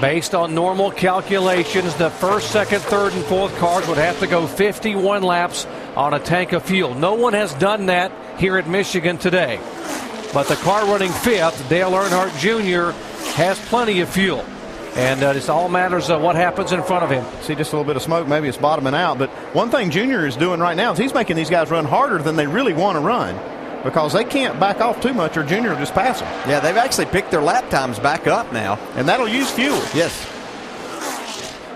Based on normal calculations, the first, second, third, and fourth cars would have to go 51 laps on a tank of fuel. No one has done that here at Michigan today. But the car running fifth, Dale Earnhardt Jr., has plenty of fuel. And it all matters what happens in front of him. See just a little bit of smoke. Maybe it's bottoming out. But one thing Junior is doing right now is he's making these guys run harder than they really want to run, because they can't back off too much or Junior will just pass them. Yeah, they've actually picked their lap times back up now. And that'll use fuel. Yes.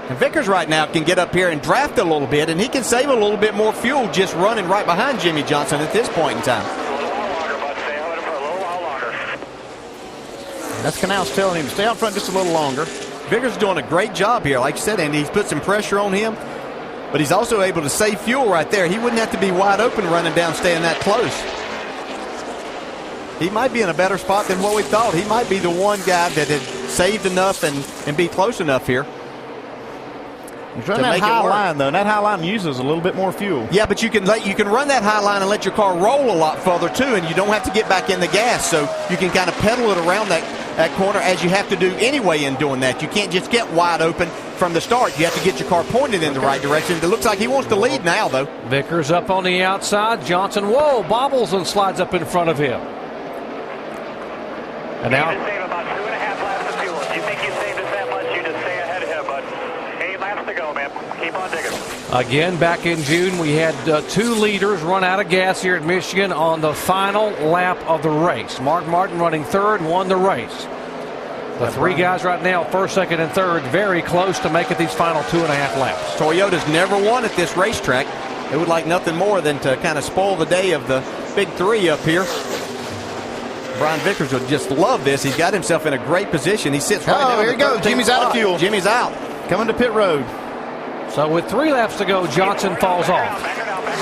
And Vickers right now can get up here and draft a little bit, and he can save a little bit more fuel just running right behind Jimmy Johnson at this point in time. That's Canals telling him to stay out front just a little longer. Vickers is doing a great job here. Like you said, Andy, he's put some pressure on him, but he's also able to save fuel right there. He wouldn't have to be wide open running down, staying that close. He might be in a better spot than what we thought. He might be the one guy that had saved enough and be close enough here. He's running that high line, though, and that high line uses a little bit more fuel. Yeah, but you can run that high line and let your car roll a lot further, too, and you don't have to get back in the gas, so you can kind of pedal it around that corner as you have to do anyway in doing that. You can't just get wide open from the start. You have to get your car pointed in the right direction. It looks like he wants to lead now, though. Vickers up on the outside. Johnson, whoa, bobbles and slides up in front of him. And now, save about 2.5 laps of fuel. If you think you saved us that much, you just stay ahead of him. But 8 laps to go, man. Keep on digging. again, back in June, we had two leaders run out of gas here at Michigan on the final lap of the race. Mark Martin running third, won the race. The three guys right now, first, second, and third, very close to making these final 2.5 laps. Toyota's never won at this racetrack. They would like nothing more than to kind of spoil the day of the big three up here. Brian Vickers would just love this. He's got himself in a great position. He sits right now. Here he goes. Jimmy's out of fuel. Jimmy's out. Coming to pit road. So with 3 laps to go, Johnson falls off.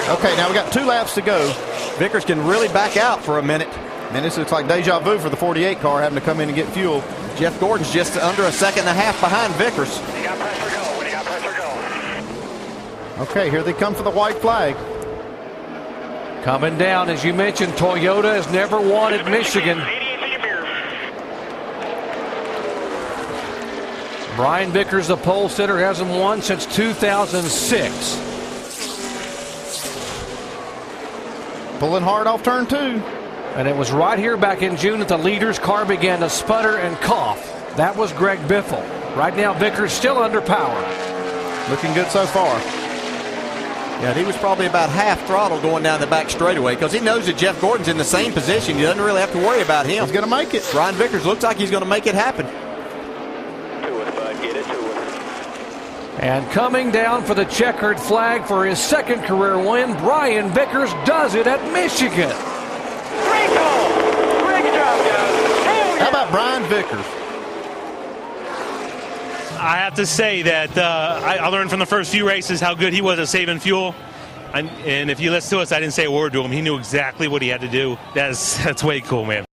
Okay, now we got 2 laps to go. Vickers can really back out for a minute. And this looks like deja vu for the 48 car having to come in and get fuel. Jeff Gordon's just under a second and a half behind Vickers. When you got pressure, go. When you got pressure, go. Okay, here they come for the white flag. Coming down, as you mentioned, Toyota has never won at Michigan. Brian Vickers, the pole sitter, hasn't won since 2006. Pulling hard off turn 2. And it was right here back in June that the leader's car began to sputter and cough. That was Greg Biffle. Right now, Vickers still under power. Looking good so far. Yeah, he was probably about half throttle going down the back straightaway because he knows that Jeff Gordon's in the same position. He doesn't really have to worry about him. He's going to make it. Brian Vickers looks like he's going to make it happen. To it, bud. Get it to it. And coming down for the checkered flag for his second career win, Brian Vickers does it at Michigan. Great goal. Great job, guys. How about Brian Vickers? I have to say that I learned from the first few races how good he was at saving fuel. And if you listen to us, I didn't say a word to him. He knew exactly what he had to do. That's way cool, man.